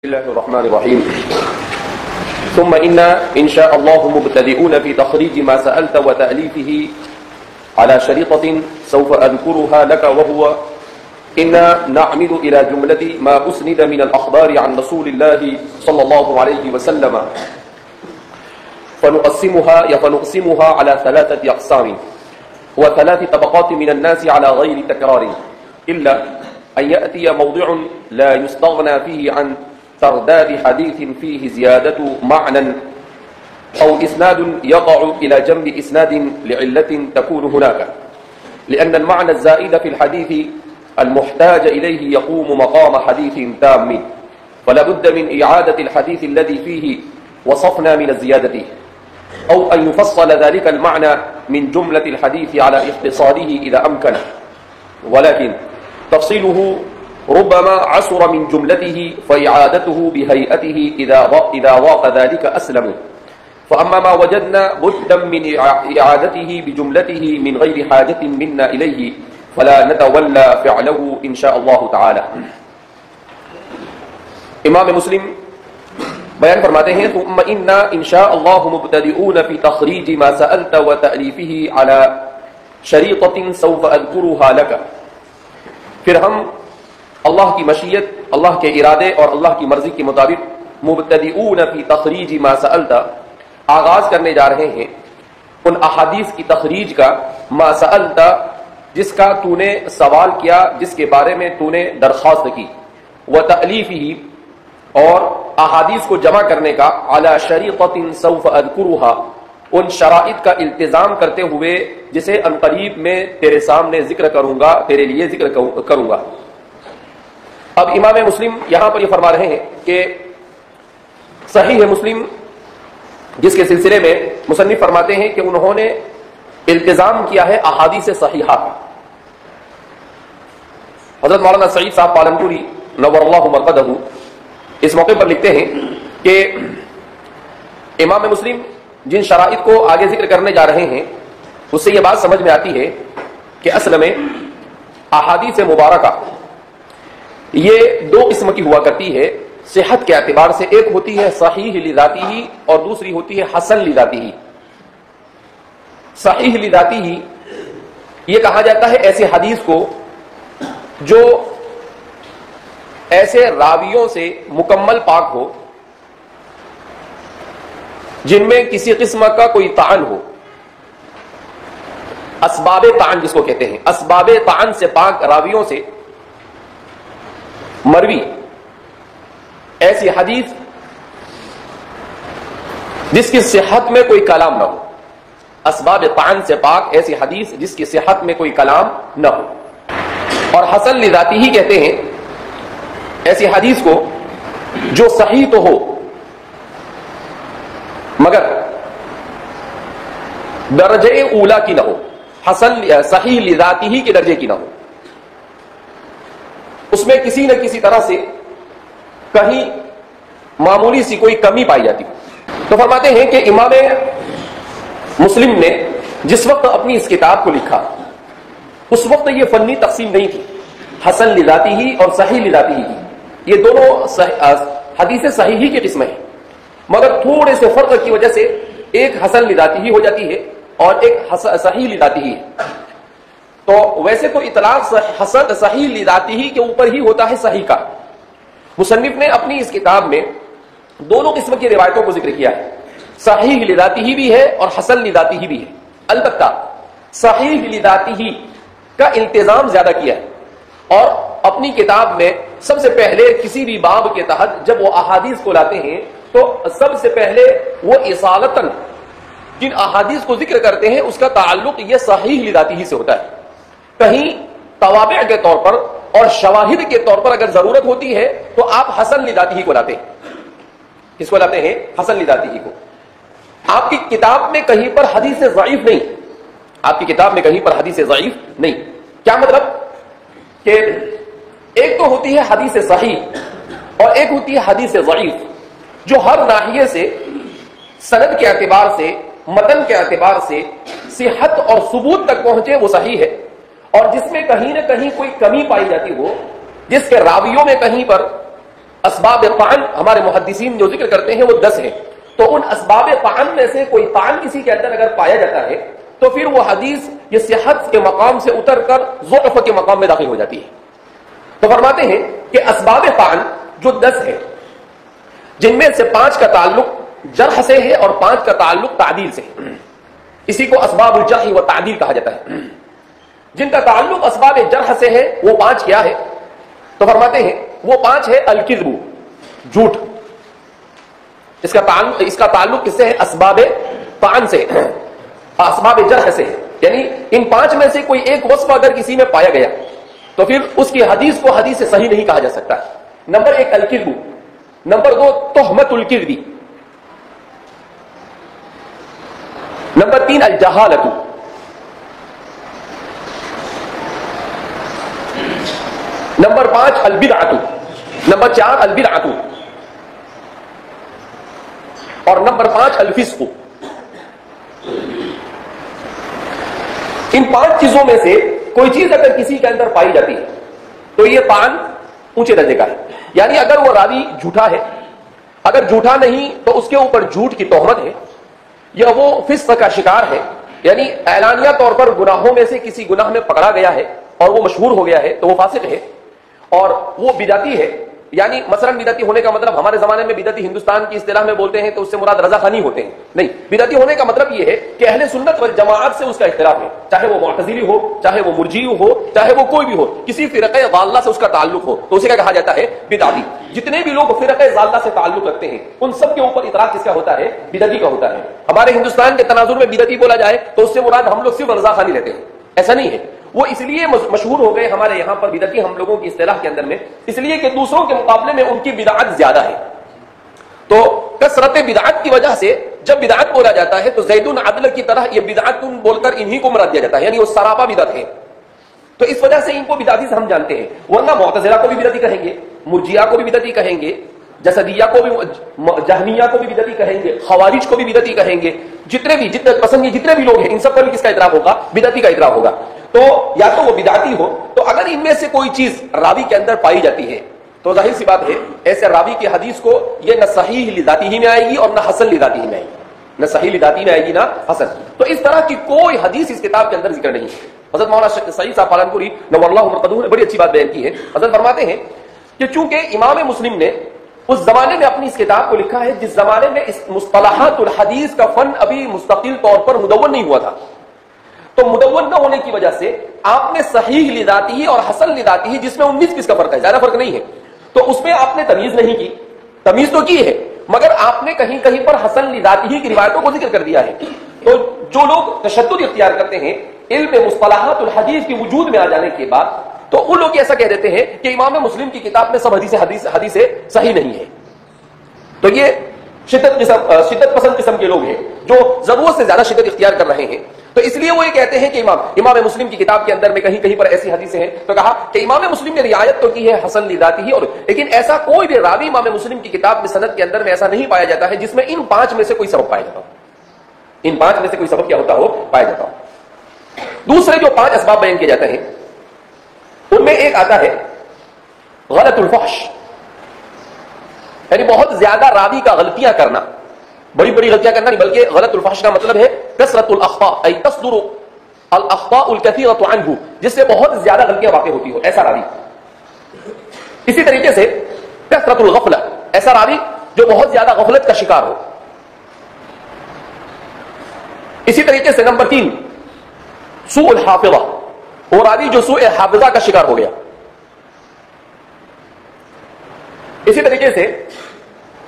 بسم الله الرحمن الرحيم. ثم إن شاء الله مبتدئون في تخريج ما سألت وتأليفه على شريطة سوف أذكرها لك، وهو إنا نعمد إلى جملة ما أسند من الأخبار عن رسول الله صلى الله عليه وسلم فنقسمها على ثلاثة أقسام وثلاث طبقات من الناس على غير تكرار، إلا أن يأتي موضع لا يستغنى فيه عن ترداد حديث فيه زيادة معنى أو إسناد يقع إلى جنب إسناد لعلة تكون هناك، لأن المعنى الزائد في الحديث المحتاج إليه يقوم مقام حديث تام، فلا بد من إعادة الحديث الذي فيه وصفنا من الزيادة، أو أن يفصل ذلك المعنى من جملة الحديث على اختصاره إذا أمكن، ولكن تفصيله ربما عسر من جملته فإعادته بهيئته إذا ضاق ذلك أسلم، فأما ما وجدنا بدا من إعادته بجملته من غير حاجة منا إليه فلا نتولى فعله إن شاء الله تعالى. امام مسلم بیان فرماتے ہیں ثم إنا إن شاء الله مبتدئون في تخريج ما سألت وتأليفه على شريطة سوف أذكرها لك. پھر ہم اللہ کی مشیت، اللہ کے ارادے اور اللہ کی مرضی کے مطابق مبتدئون فی تخریج ما سألت آغاز کرنے جا رہے ہیں ان احادیث کی تخریج کا، ما سألت جس کا تو نے سوال کیا، جس کے بارے میں تو نے درخواست کی، وتألیفہ اور احادیث کو جمع کرنے کا، علی شریطۃ سوف اذکرها ان شرائط کا التزام کرتے ہوئے جسے عنقریب میں تیرے سامنے ذکر کروں گا، تیرے لیے ذکر کروں گا. اب امام مسلم یہاں پر یہ فرما رہے ہیں کہ صحیح مسلم جس کے سلسلے میں مصنف فرماتے ہیں کہ انہوں نے التزام کیا ہے احادیث صحیحہ کا. حضرت مولانا سعید صاحب پالنپوری نور اللہ مرقدہ اس موقع پر لکھتے ہیں کہ امام مسلم جن شرائط کو آگے ذکر کرنے جا رہے ہیں اس سے یہ بات سمجھ میں آتی ہے کہ اصل میں احادیث مبارکہ یہ دو قسم کی ہوا کرتی ہے صحت کے اعتبار سے. ایک ہوتی ہے صحیح لذاتہ اور دوسری ہوتی ہے حسن لذاتہ. صحیح لذاتہ یہ کہا جاتا ہے ایسے حدیث کو جو ایسے راویوں سے مکمل پاک ہو جن میں کسی قسم کا کوئی طعن ہو، اسباب طعن جس کو کہتے ہیں، اسباب طعن سے پاک راویوں سے مروی ایسی حدیث جس کی صحت میں کوئی کلام نہ ہو. اسباب طعن سے پاک ایسی حدیث جس کی صحت میں کوئی کلام نہ ہو. اور حسن لذاتہ ہی کہتے ہیں ایسی حدیث کو جو صحیح تو ہو مگر درجے اولا کی نہ ہو، حسن صحیح لذاتہ ہی کے درجے کی نہ ہو، اس میں کسی نہ کسی طرح سے کہیں معمولی سی کوئی کمی پائی جاتی. تو فرماتے ہیں کہ امام مسلم نے جس وقت اپنی اس کتاب کو لکھا اس وقت یہ فنی تقسیم نہیں تھی حسن لذاتہ ہی اور صحیح لذاتہ ہی کی. یہ دونوں حدیث صحیح ہی کی قسمیں ہیں، مگر تھوڑے سے فرق کی وجہ سے ایک حسن لذاتہ ہی ہو جاتی ہے اور ایک صحیح لذاتہ ہی ہے. تو ویسے تو اطلاق حسن صحیح لذاتہ ہی کے اوپر ہی ہوتا ہے صحیح کا. مصنف نے اپنی اس کتاب میں دونوں قسم کی روایتوں کو ذکر کیا ہے، صحیح لذاتہ ہی بھی ہے اور حسن لذاتہ ہی بھی ہے. البتہ صحیح لذاتہ ہی کا التزام زیادہ کیا ہے، اور اپنی کتاب میں سب سے پہلے کسی بھی باب کے تحت جب وہ احادیث کو لاتے ہیں تو سب سے پہلے وہ اصالتاً جن احادیث کو ذکر کرتے ہیں اس کا تعلق یہ صحیح لذاتہ ہی سے ہوتا ہے. کہیں توابع کے طور پر اور شواہد کے طور پر اگر ضرورت ہوتی ہے تو آپ حسن لذاتہ ہی کو لاتے ہیں. کس کو لاتے ہیں؟ حسن لذاتہ ہی کو. آپ کی کتاب میں کہیں پر حدیث ضعیف نہیں، آپ کی کتاب میں کہیں پر حدیث ضعیف نہیں. کیا مطلب؟ کہ ایک تو ہوتی ہے حدیث صحیح اور ایک ہوتی ہے حدیث ضعیف، جو ہر ناحیے سے سند کے اعتبار سے، متن کے اعتبار سے صحت اور ثبوت تک پہنچے وہ صحیح ہے، اور جس میں کہیں نہ کہیں کوئی کمی پائی جاتی ہو، جس کے راویوں میں کہیں پر اسباب طعن ہمارے محدثین جو ذکر کرتے ہیں وہ 10 ہیں. تو ان اسباب طعن میں سے کوئی طعن کسی کے اندر اگر پایا جاتا ہے تو پھر وہ حدیث یہ صحت کے مقام سے اتر کر ضعف کے مقام میں داخل ہو جاتی ہے. تو فرماتے ہیں کہ اسباب طعن جو 10 ہیں، جن میں سے 5 کا تعلق جرح سے ہے اور 5 کا تعلق تعدیل سے ہے. اسی کو اسباب الجرح و تعدیل کہا جاتا ہے. جن کا تعلق اسباب جرح سے ہے وہ 5 کیا ہے؟ تو فرماتے ہیں وہ 5 ہے الکذب، جھوٹ. اس کا تعلق کس سے ہے؟ اسباب طعن سے، اسباب جرح سے ہے. یعنی ان 5 میں سے کوئی ایک وصف اگر کسی میں پایا گیا تو پھر اس کی حدیث کو حدیث صحیح نہیں کہا جا سکتا. نمبر 1 الکذب، نمبر 2 تہمت الکذب، نمبر 3 الجہالت، نمبر 5 البدعۃ، نمبر 4 البدعۃ، اور نمبر 5 الفسق. ان 5 چیزوں میں سے کوئی چیز اگر کسی کے اندر پائی جاتی ہے تو یہ طعن اونچے درجے کا ہے. یعنی اگر وہ راوی جھوٹا ہے، اگر جھوٹا نہیں تو اس کے اوپر جھوٹ کی تہمت ہے، یا وہ فسق کا شکار ہے، یعنی اعلانیہ طور پر گناہوں میں سے کسی گناہ میں پکڑا گیا ہے اور وہ مشہور ہو گیا ہے تو وہ فاسق ہے، اور وہ بدعتی ہے. یعنی مثلا بدعتی ہونے کا مطلب ہمارے زمانے میں بدعتی ہندوستان کی اصطلاح میں بولتے ہیں تو اس سے مراد رضا خانی ہوتے ہیں، نہیں. بدعتی ہونے کا مطلب یہ ہے کہ اہل سنت والجماعت سے اس کا اختلاف ہے، چاہے وہ معتزلی ہو، چاہے وہ مرجئی ہو، چاہے وہ کوئی بھی ہو، کسی فرقہ ضالہ سے اس کا تعلق ہو تو اسے کیا کہا جاتا ہے؟ بدعتی. جتنے بھی لوگ فرقہ ضالہ سے تعلق رکھتے ہیں ان سب کے اوپر اطلاق کس کا ہوتا ہے؟ بدعتی کا ہوتا ہے. ہمارے ہندوستان کے تناظر میں بدعتی بولا جائے تو اس سے مراد ہم لوگ صرف رضا خانی لیتے ہیں، ایسا نہیں ہے. وہ اس لیے مشہور ہو گئے ہمارے یہاں پر بدعتی ہم لوگوں کی اصطلاح کے اندر میں، اس لیے کہ دوسروں کے مقابلے میں ان کی بدعت زیادہ ہے. تو کثرت بدعت کی وجہ سے جب بدعت بولا جاتا ہے تو زید عدل کی طرح یہ بدعت بول کر انہی کو مراد دیا جاتا ہے، یعنی وہ سراپا بدعت ہے. تو اس وجہ سے ان کو بدعتی سے ہم جانتے ہیں. ورنہ معتزلہ کو بھی بدعتی کہیں گے، مرجئہ کو بھی بدعتی کہیں گے، جسدیہ کو بھی، جہمیہ کو بھی بدعتی کہیں گے، خوارج کو بھی بدعتی کہیں گے. جتنے پسند جتنے بھی لوگ ہیں ان سب پر کس کا اعتراف ہوگا؟ بدعتی کا اعتراف ہوگا. تو یا تو وہ بدعتی ہو، تو اگر ان میں سے کوئی چیز راوی کے اندر پائی جاتی ہے تو ظاہر سی بات ہے ایسے راوی کی حدیث کو یہ نہ صحیح لذاتی ہی میں آئے گی اور نہ حسن لذاتی ہی میں آئے گی، نہ صحیح لذاتی میں آئے گی نہ حسن. تو اس طرح کی کوئی حدیث اس کتاب کے اندر ذکر نہیں ہے. حضرت مولانا سعید صاحب پالنپوری نور اللہ مرقدہ نے بڑی اچھی بات بیان کی ہے. حضرت فرماتے ہیں کہ چونکہ امام مسلم نے اس زمانے میں اپنی اس کتاب کو لکھا ہے جس زمانے میں اس مصطلحات الحدیث کا فن ابھی مستقل طور پر مدون نہیں ہوا تھا، تو مدون نہ ہونے کی وجہ سے آپ نے صحیح لذاتی اور حسن لذاتی جس میں 19 کا فرق ہے، زیادہ فرق نہیں ہے، تو اس میں آپ نے تمیز نہیں کی. تمیز تو کی ہے مگر آپ نے کہیں کہیں پر حسن لذاتی کی روایتوں کو ذکر کر دیا ہے. تو جو لوگ تشدد اختیار کرتے ہیں علم مصطلحات الحدیث کے وجود میں آ جانے کے بعد، تو وہ لوگ ایسا کہہ دیتے ہیں کہ امام مسلم کی کتاب میں سب حدیثیں صحیح نہیں ہے. تو یہ شدت پسند قسم کے لوگ ہیں جو ضرورت سے زیادہ شدت اختیار کر رہے ہیں. تو اس لیے وہ یہ کہتے ہیں کہ امام مسلم کی کتاب کے اندر میں کہیں کہیں پر ایسی حدیثیں ہیں تو کہا کہ امام مسلم نے رعایت تو کی ہے حسن لذاتی ہی، اور لیکن ایسا کوئی بھی راوی امام مسلم کی کتاب میں سند کے اندر میں ایسا نہیں پایا جاتا ہے جس میں ان 5 میں سے کوئی سبب پایا جاتا ہو. ان 5 میں سے کوئی سبب کیا ہوتا ہو؟ پایا جاتا ہو. دوسرے جو 5 اسباب بیان کیے جاتے ہیں ان میں ایک آتا ہے غلط الفحش، یعنی بہت زیادہ راوی کا غلطیاں کرنا، بڑی بڑی غلطیاں کرنا نہیں، بلکہ غلط الفحش کا مطلب ہے کثرت الاخطاء، ای تصدر الاخطاء الكثيرة عنه، جس سے بہت زیادہ غلطیاں واقع ہوتی ہو، ایسا راوی. اسی طریقے سے کثرت الغفلہ، ایسا راوی جو بہت زیادہ غفلت کا شکار ہو. اسی طریقے سے نمبر 3 سوء الحافظہ، وہ راوی جو سوء حافظہ کا شکار ہو گیا. اسی طریقے سے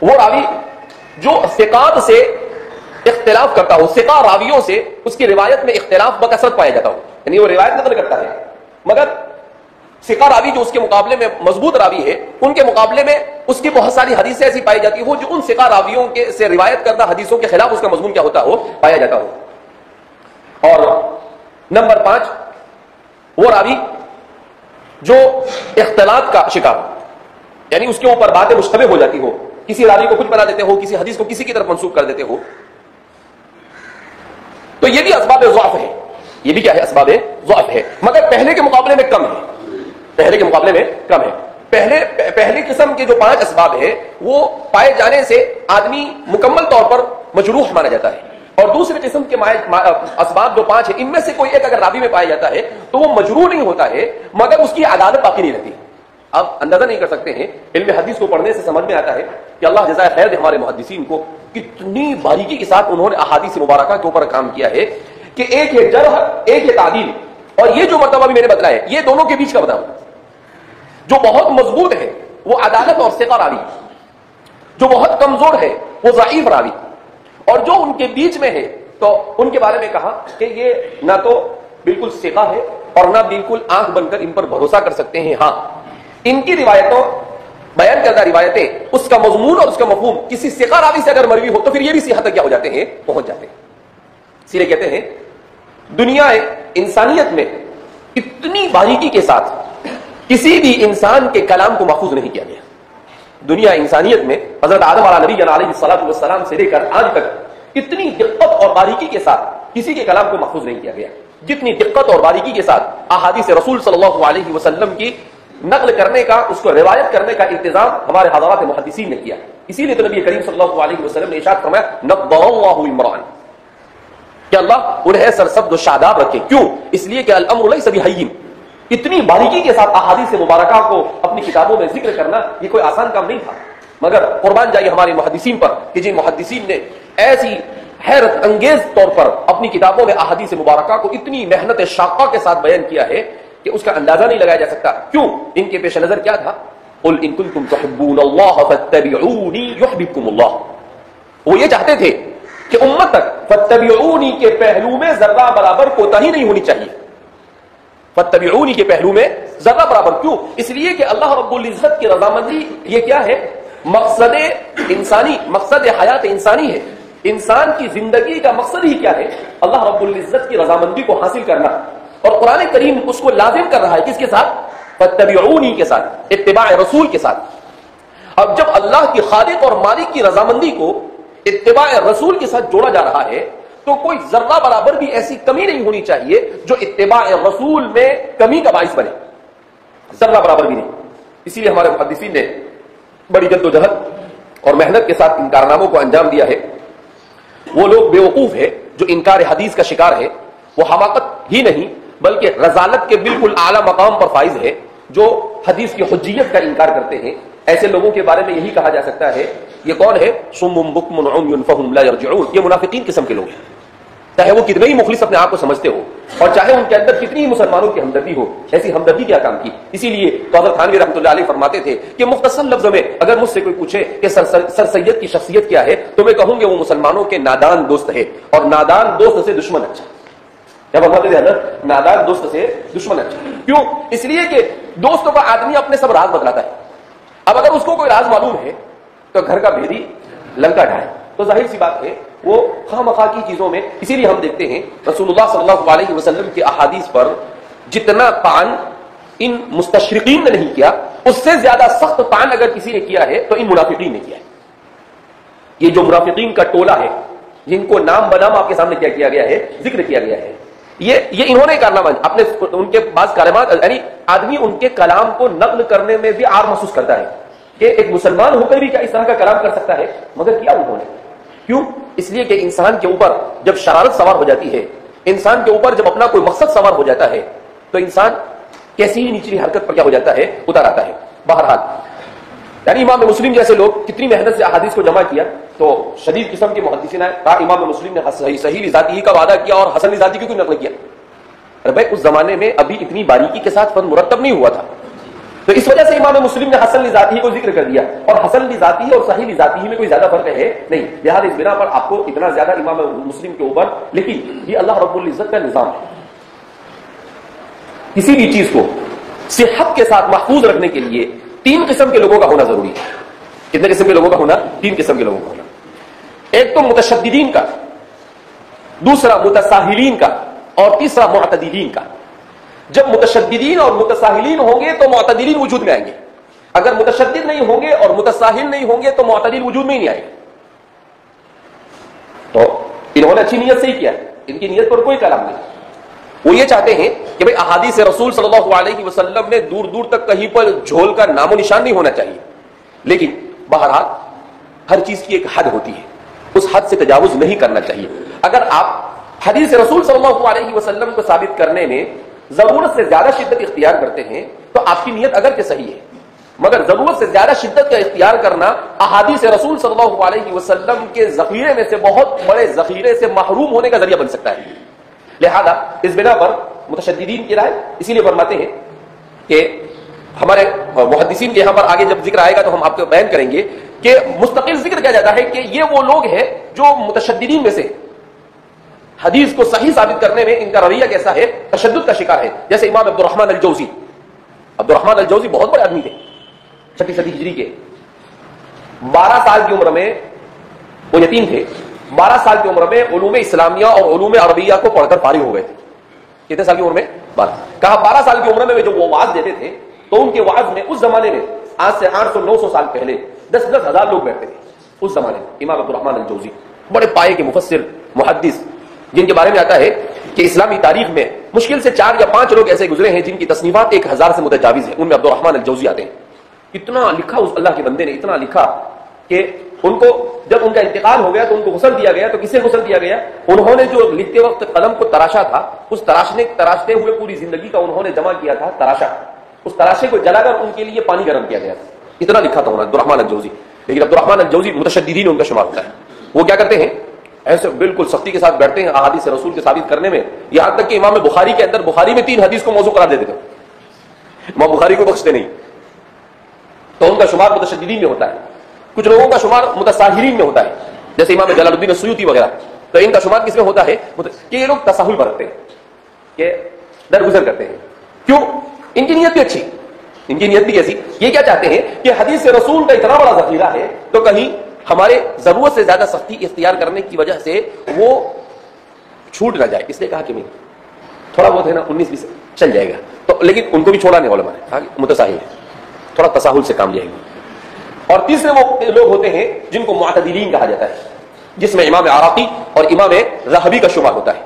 وہ راوی جو ثقات سے اختلاف کرتا ہو، ثقہ راویوں سے اس کی روایت میں اختلاف بکثرت پایا جاتا ہو، یعنی وہ روایت نقل کرتا ہے مگر ثقہ راوی جو اس کے مقابلے میں مضبوط راوی ہے ان کے مقابلے میں اس کی بہت ساری حدیثیں ایسی پائی جاتی ہو جو ان ثقہ راویوں کے سے روایت کردہ حدیثوں کے خلاف اس کا مضمون کیا ہوتا ہو؟ پایا جاتا ہو. اور نمبر 5 وہ راوی جو اختلاط کا شکار ہو، یعنی اس کے اوپر باتیں مشتبہ ہو جاتی ہو، کسی راوی کو کچھ بنا دیتے ہو، کسی حدیث کو کسی کی طرف منسوخ کر دیتے ہو. تو یہ بھی اسباب ضعف ہے، یہ بھی کیا ہے؟ اسباب ضعف ہے، مگر پہلے کے مقابلے میں کم ہے، پہلے کے مقابلے میں کم ہے. پہلی قسم کے جو 5 اسباب ہے وہ پائے جانے سے آدمی مکمل طور پر مجروح مانا جاتا ہے، اور دوسری قسم کے اسباب جو 5 ہیں ان میں سے کوئی ایک اگر راوی میں پایا جاتا ہے تو وہ مجروح نہیں ہوتا ہے مگر اس کی عدالت باقی نہیں رہتی۔ آپ اندازہ نہیں کر سکتے ہیں، علم حدیث کو پڑھنے سے سمجھ میں آتا ہے کہ اللہ جزائے خیر دے ہمارے محدثین کو، کتنی باریکی کے ساتھ انہوں نے احادیث مبارکہ کے اوپر کام کیا ہے کہ ایک ہے جرح، ایک ہے تعدیل، اور یہ جو مرتبہ بھی میں نے بتلایا ہے یہ دونوں کے بیچ کا بتاؤں۔ جو بہت مضبوط ہے وہ عدالت اور ثقہ راوی، جو بہت کمزور ہے وہ ضعیف راوی، اور جو ان کے بیچ میں ہے تو ان کے بارے میں کہا کہ یہ نہ تو بالکل ثقہ ہے اور نہ بالکل آنکھ بن کر ان پر بھروسہ کر سکتے ہیں۔ ہاں، ان کی روایتوں، بیان کردہ روایتیں، اس کا مضمون اور اس کا مفہوم کسی ثقہ راوی سے اگر مروی ہو تو پھر یہ بھی صحت تک کیا ہو جاتے ہیں، پہنچ جاتے ہیں۔ اس لیے کہتے ہیں دنیا انسانیت میں اتنی باریکی کے ساتھ کسی بھی انسان کے کلام کو محفوظ نہیں کیا گیا۔ دنیا انسانیت میں حضرت آدم علیہ نبی علیہ الصلوۃ والسلام سے لے کر آج تک اتنی دقت اور باریکی کے ساتھ کسی کے کلام کو محفوظ نہیں کیا گیا جتنی دقت اور باریکی کے ساتھ احادیث رسول صلی اللہ علیہ وسلم کی نقل کرنے کا، اس کو روایت کرنے کا انتظام ہمارے حضرات محدثین نے کیا۔ اسی لیے تو نبی کریم صلی اللہ علیہ وسلم نے ارشاد فرمایا نضر اللہ عمران، کہ اللہ انہیں سرسبز و شاداب رکھے۔ کیوں؟ اس لیے کہ الامر لیس بہین، اتنی باریکی کے ساتھ احادیث مبارکہ کو اپنی کتابوں میں ذکر کرنا یہ کوئی آسان کام نہیں تھا، مگر قربان جائیے ہمارے محدثین پر کہ جن محدثین نے ایسی حیرت انگیز طور پر اپنی کتابوں میں احادیث مبارکہ کو اتنی محنت شاقہ کے ساتھ بیان کیا ہے کہ اس کا اندازہ نہیں لگایا جا سکتا۔ کیوں؟ ان کے پیش نظر کیا تھا؟ قل ان کنتم تحبون اللہ فاتبعونی یحببکم اللہ، وہ یہ چاہتے تھے کہ امت تک فاتبعونی کے پہلو میں ذرہ برابر کوتاہی نہیں ہونی چاہیے۔ فاتبعونی کے پہلو میں ذرہ برابر، کیوں؟ اس لیے کہ اللہ رب العزت کی رضامندی یہ کیا ہے؟ مقصد انسانی، مقصد حیات انسانی ہے۔ انسان کی زندگی کا مقصد ہی کیا ہے؟ اللہ رب العزت کی رضامندی کو حاصل کرنا، اور قرآن کریم اس کو لازم کر رہا ہے کس کے ساتھ؟ فاتبعونی کے ساتھ، اتباع رسول کے ساتھ۔ اب جب اللہ کی خالق اور مالک کی رضامندی کو اتباع رسول کے ساتھ جوڑا جا رہا ہے تو کوئی ذرہ برابر بھی ایسی کمی نہیں ہونی چاہیے جو اتباع رسول میں کمی کا باعث بنے، ذرہ برابر بھی نہیں۔ اسی لیے ہمارے محدثین نے بڑی جدوجہد اور محنت کے ساتھ ان کارناموں کو انجام دیا ہے۔ وہ لوگ بیوقوف ہے جو انکار حدیث کا شکار ہے، وہ حماقت ہی نہیں بلکہ رذالت کے بالکل اعلیٰ مقام پر فائز ہے، جو حدیث کی حجیت کا انکار کرتے ہیں۔ ایسے لوگوں کے بارے میں یہی کہا جا سکتا ہے یہ کون ہے؟ صم بکم عمی فہم لا یرجعون، یہ منافقین قسم کے لوگ ہیں، چاہے وہ کتنے ہی مخلص اپنے آپ کو سمجھتے ہو اور چاہے ان کے اندر کتنی ہی مسلمانوں کی ہمدردی ہو، ایسی ہمدردی کیا کام کی؟ اسی لیے تو حضرت تھانوی رحمۃ اللہ علیہ فرماتے تھے کہ مختصر لفظ میں اگر مجھ سے کوئی پوچھے کہ سر سید کی شخصیت کیا ہے تو میں کہوں گے وہ مسلمانوں کے نادان دوست ہے، اور نادان دوست سے دشمن اچھا۔ کیا فرماتے تھے حضرت؟ نادان دوست سے دشمن اچھا۔ کیوں؟ اس لیے کہ دوستوں کا آدمی اپنے سب راز بتلاتا ہے۔ اب اگر اس کو کوئی راز معلوم ہے تو گھر کا بھیدی لنکا ڈھائے، تو ظاہر سی بات ہے وہ خواہ مخواہ کی چیزوں میں۔ اسی لیے ہم دیکھتے ہیں رسول اللہ صلی اللہ علیہ وسلم کی احادیث پر جتنا طعن ان مستشرقین نے نہیں کیا، اس سے زیادہ سخت طعن اگر کسی نے کیا ہے تو ان منافقین نے کیا ہے۔ یہ جو منافقین کا ٹولہ ہے جن کو نام بنام آپ کے سامنے کیا کیا گیا ہے، ذکر کیا گیا ہے، یہ انہوں نے کارنامہ اپنے ان کے بعض کلمات، یعنی آدمی ان کے کلام کو نقل کرنے میں بھی عار محسوس کرتا ہے کہ ایک مسلمان ہو کر بھی کیا اس طرح کا کلام کر سکتا ہے، مگر کیا انہوں نے؟ کیوں؟ اس لیے کہ انسان کے اوپر جب شرارت سوار ہو جاتی ہے، انسان کے اوپر جب اپنا کوئی مقصد سوار ہو جاتا ہے تو انسان کیسی ہی نیچلی حرکت پر کیا ہو جاتا ہے، اتر آتا ہے۔ بہرحال یعنی امام مسلم جیسے لوگ کتنی محنت سے احادیث کو جمع کیا، تو شدید قسم کے محدثین آئے کہا امام مسلم نے صحیح ذاتی کا وعدہ کیا اور حسن ذاتی کی کیوں نقل کیا؟ ارے بھائی اس زمانے میں ابھی اتنی باریکی کے ساتھ فن مرتب نہیں ہوا تھا، تو اس وجہ سے امام مسلم نے حسن ذاتی کو ذکر کر دیا، اور حسن ذاتی اور صحیح ذاتی میں کوئی زیادہ فرق ہے نہیں، لہٰذا اس بنا پر آپ کو اتنا زیادہ امام مسلم کے اوپر، لیکن یہ اللہ رب العزت کا نظام ہے۔ کسی بھی چیز کو صحت کے ساتھ محفوظ رکھنے کے لیے 3 قسم کے لوگوں کا ہونا ضروری ہے۔ کتنے قسم کے لوگوں کا ہونا؟ 3 قسم کے لوگوں کا ہونا۔ ایک تو متشددین کا، دوسرا متساہلین کا، اور تیسرا معتدلین کا۔ جب متشددین اور متساہلین ہوں گے تو معتدلین وجود میں آئیں گے، اگر متشدد نہیں ہوں گے اور متساہل نہیں ہوں گے تو معتدل وجود میں ہی نہیں آئے گا۔ تو انہوں نے اچھی نیت سے ہی کیا، ان کی نیت پر کوئی کلام نہیں، وہ یہ چاہتے ہیں کہ بھئی احادیث رسول صلی اللہ علیہ وسلم نے دور دور تک کہیں پر جھول کا نام و نشان نہیں ہونا چاہیے، لیکن بہرحال ہر چیز کی ایک حد ہوتی ہے، اس حد سے تجاوز نہیں کرنا چاہیے۔ اگر آپ حدیث رسول صلی اللہ علیہ وسلم کو ثابت کرنے میں ضرورت سے زیادہ شدت اختیار کرتے ہیں تو آپ کی نیت اگرچہ صحیح ہے، مگر ضرورت سے زیادہ شدت کا اختیار کرنا احادیث رسول صلی اللہ علیہ وسلم کے ذخیرے میں سے بہت بڑے ذخیرے سے محروم ہونے کا ذریعہ بن سکتا ہے۔ لہذا اس بنا پر متشددین کی رائے اسی لیے فرماتے ہیں کہ ہمارے محدثین کے یہاں پر آگے جب ذکر آئے گا تو ہم آپ کو بیان کریں گے کہ مستقل ذکر کیا جاتا ہے کہ یہ وہ لوگ ہیں جو متشددین میں سے حدیث کو صحیح ثابت کرنے میں ان کا رویہ کیسا ہے، تشدد کا شکار ہے۔ جیسے امام عبدالرحمن الجوزی، عبدالرحمن الجوزی بہت بڑے آدمی تھے، 6 صدی ہجری کے، 12 سال کی عمر میں وہ یتیم تھے، 12 سال کی عمر میں علوم اسلامیہ اور علوم عربیہ کو پڑھ کر فارغ ہو گئے تھے۔ کتنے سال کی عمر میں؟ 12۔ کہا 12 سال کی عمر میں جب وہ وعظ دیتے تھے تو ان کے وعظ میں اس زمانے میں آج سے 800-900 سال پہلے 10-10 ہزار لوگ بیٹھتے تھے اس زمانے میں۔ امام عبدالرحمن الجوزی بڑے پائے کے مفسر محدث، جن کے بارے میں آتا ہے کہ اسلامی تاریخ میں مشکل سے 4 یا 5 لوگ ایسے گزرے ہیں جن کی تصنیفات 1000 سے متجاوز ہیں، ان میں عبدالرحمن الجوزی آتے ہیں۔ اتنا لکھا اس اللہ کے بندے نے، اتنا لکھا کہ ان کو جب ان کا انتقال ہو گیا تو ان کو غسل دیا گیا۔ تو کسے غسل دیا گیا؟ انہوں نے جو لکھتے وقت قلم کو تراشا تھا، اس تراشتے ہوئے پوری زندگی کا انہوں نے جمع کیا تھا تراشا، اس تراشے کو جلا کر ان کے لیے پانی گرم کیا گیا تھا۔ اتنا لکھا تھا انہوں نے عبدالرحمن الجوزی۔ لیکن عبدالرحمن الجوزی متشددین ان کا شمار ہوتا ہے۔ وہ کیا کرتے ہیں؟ ایسے بالکل سختی کے ساتھ بیٹھتے ہیں احادیث رسول کے ثابت کرنے میں، یہاں تک کہ امام بخاری کے اندر بخاری میں 3 حدیث کو موضوع قرار دے دیتے ہیں، امام بخاری کو بخشتے نہیں۔ تو ان کا شمار متشددین میں ہوتا ہے۔ کچھ لوگوں کا شمار متساہلین میں ہوتا ہے، جیسے امام جلال الدین السیوطی وغیرہ۔ تو ان کا شمار کس میں ہوتا ہے کہ یہ لوگ تساہل برتتے ہیں، کہ درگزر کرتے ہیں۔ کیوں؟ ان کی نیت بھی اچھی، ان کی نیت بھی کیسی؟ یہ کیا چاہتے ہیں کہ حدیث رسول کا اتنا بڑا ذخیرہ ہے تو کہیں ہمارے ضرورت سے زیادہ سختی اختیار کرنے کی وجہ سے وہ چھوٹ نہ جائے، اس لیے کہا کہ نہیں تھوڑا بہت ہے نا 19-20 چل جائے گا۔ تو لیکن ان کو بھی چھوڑا نہیں علماء نے، متساہل ہے، تھوڑا تساہل سے کام لے گا۔ اور تیسرے وہ لوگ ہوتے ہیں جن کو معتدلین کہا جاتا ہے، جس میں امام عراقی اور امام رہبی کا شمار ہوتا ہے۔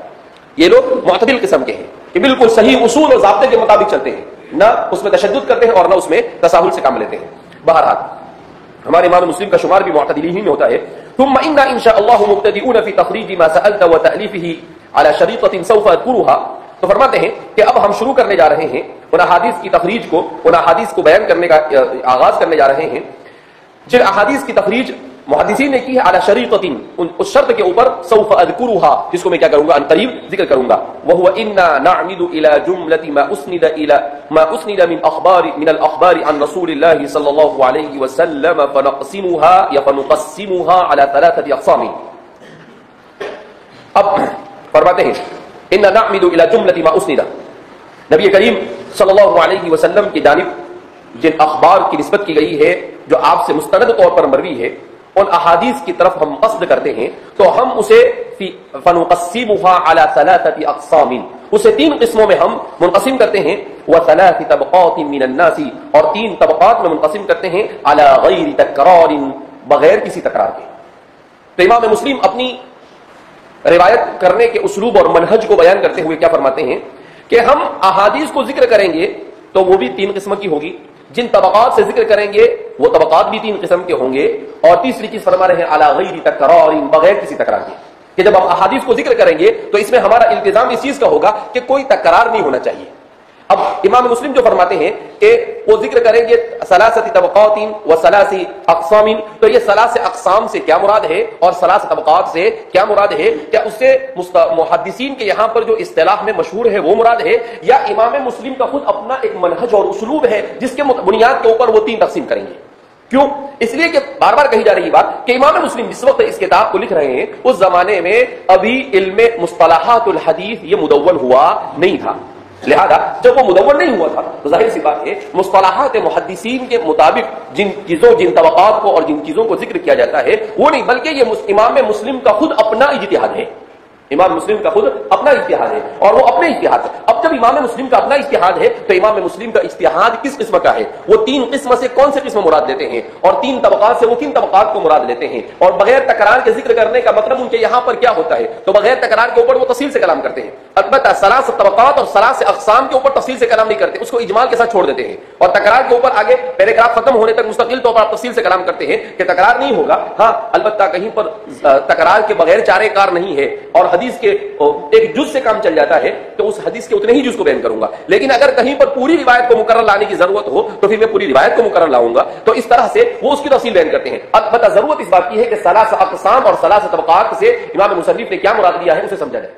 یہ لوگ معتدل قسم کے ہیں کہ بالکل صحیح اصول اور ضابطے کے مطابق چلتے ہیں، نہ اس میں تشدد کرتے ہیں اور نہ اس میں تساہل سے کام لیتے ہیں۔ بہرحال ہمارے امام مسلم کا شمار بھی معتدلین ہی میں ہوتا ہے۔ ثم ان شاء الله مبتدئون في تخريج ما سألت وتأليفه على شريطة سوف اذكرها۔ تو فرماتے ہیں کہ اب ہم شروع کرنے جا رہے ہیں ان احادیث کی تخریج کو، ان احادیث کو بیان کرنے کا آغاز کرنے جا رہے ہیں جن احادیث کی تخریج محدثین نے کی ہے علی شریطۃ، اس شرط کے اوپر سوف اذکرها، جس کو میں کیا کروں گا؟ ان قریب ذکر کروں گا۔ وهو انا نعمد الى جملة ما اسند من الاخبار عن رسول الله صلی اللہ علیہ وسلم فنقسمها على 3 اقسام۔ اب فرماتے ہیں انا نعمد الى جملة ما اسند، نبی کریم صلی اللہ علیہ وسلم کی جانب جن اخبار کی نسبت کی گئی ہے جو آپ سے مستند طور پر مروی ہے، ان احادیث کی طرف ہم قصد کرتے ہیں تو ہم اسے فنقسمها على 3 اقسام، اسے 3 قسموں میں ہم منقسم کرتے ہیں، و3 طبقات من الناس، اور 3 طبقات میں منقسم کرتے ہیں، على غیر تکرار، بغیر کسی تکرار کے۔ تو امام مسلم اپنی روایت کرنے کے اسلوب اور منہج کو بیان کرتے ہوئے کیا فرماتے ہیں کہ ہم احادیث کو ذکر کریں گے تو وہ بھی 3 قسم کی ہوگی، جن طبقات سے ذکر کریں گے وہ طبقات بھی 3 قسم کے ہوں گے، اور تیسری چیز فرما رہے ہیں علی غیر تکرار، بغیر کسی تکرار کے، کہ جب ہم احادیث کو ذکر کریں گے تو اس میں ہمارا التزام اس چیز کا ہوگا کہ کوئی تکرار نہیں ہونا چاہیے۔ اب امام مسلم جو فرماتے ہیں کہ وہ ذکر کریں گے 3 طبقات و 3 اقسام، تو یہ 3 اقسام سے کیا مراد ہے اور 3 طبقات سے کیا مراد ہے؟ کیا اس سے محدثین کے یہاں پر جو اصطلاح میں مشہور ہے وہ مراد ہے، یا امام مسلم کا خود اپنا ایک منہج اور اسلوب ہے جس کے بنیاد کے اوپر وہ 3 تقسیم کریں گے؟ کیوں؟ اس لیے کہ بار بار کہی جا رہی بات کہ امام مسلم جس وقت اس کتاب کو لکھ رہے ہیں اس زمانے میں ابھی علم مصطلحات الحدیث یہ مدون ہوا نہیں تھا، لہذا جب وہ مدون نہیں ہوا تھا تو ظاہر سی بات ہے مصطلحات محدثین کے مطابق جن طبقات کو اور جن چیزوں کو ذکر کیا جاتا ہے وہ نہیں، بلکہ یہ امام مسلم کا خود اپنا اجتہاد ہے، امام مسلم کا خود اپنا اجتہاد ہے اور وہ اپنے اجتہاد ہے. اب جب امام مسلم کا اپنا اجتہاد ہے تو امام مسلم کا اجتہاد کس قسم کا ہے؟ وہ 3 قسم سے کون سے قسم مراد لیتے ہیں اور 3 طبقات سے وہ کن طبقات کو مراد لیتے ہیں؟ اور بغیر تکرار کے ذکر کرنے کا مطلب ان کے یہاں پر کیا ہوتا ہے؟ تو بغیر تکرار کے اوپر وہ تفصیل سے کلام کرتے ہیں. البتہ 3 طبقات اور 3 اقسام کے اوپر تفصیل سے کلام نہیں کرتے، اس کو اجمال کے ساتھ چھوڑ دیتے ہیں. اور تکرار کے اوپر آگے پیراگراف ختم ہونے تک مستقل طور پر تفصیل سے کلام کرتے ہیں کہ تکرار نہیں ہوگا. ہاں البتہ کہیں پر تکرار کے بغیر چارے کار نہیں ہے اور حدیث کے ایک جز سے کام چل جاتا ہے تو اس حدیث کے اتنے ہی جز کو بیان کروں گا. لیکن اگر کہیں پر پوری روایت کو مقرر لانے کی ضرورت ہو تو پھر میں پوری روایت کو مقرر لاؤں گا. تو اس طرح سے وہ اس کی تفصیل بیان کرتے ہیں. البتہ ضرورت اس بات کی ہے کہ 3 اقسام اور 3 طبقات سے امام مصنف نے کیا مراد لیا ہے اسے سمجھا جائے.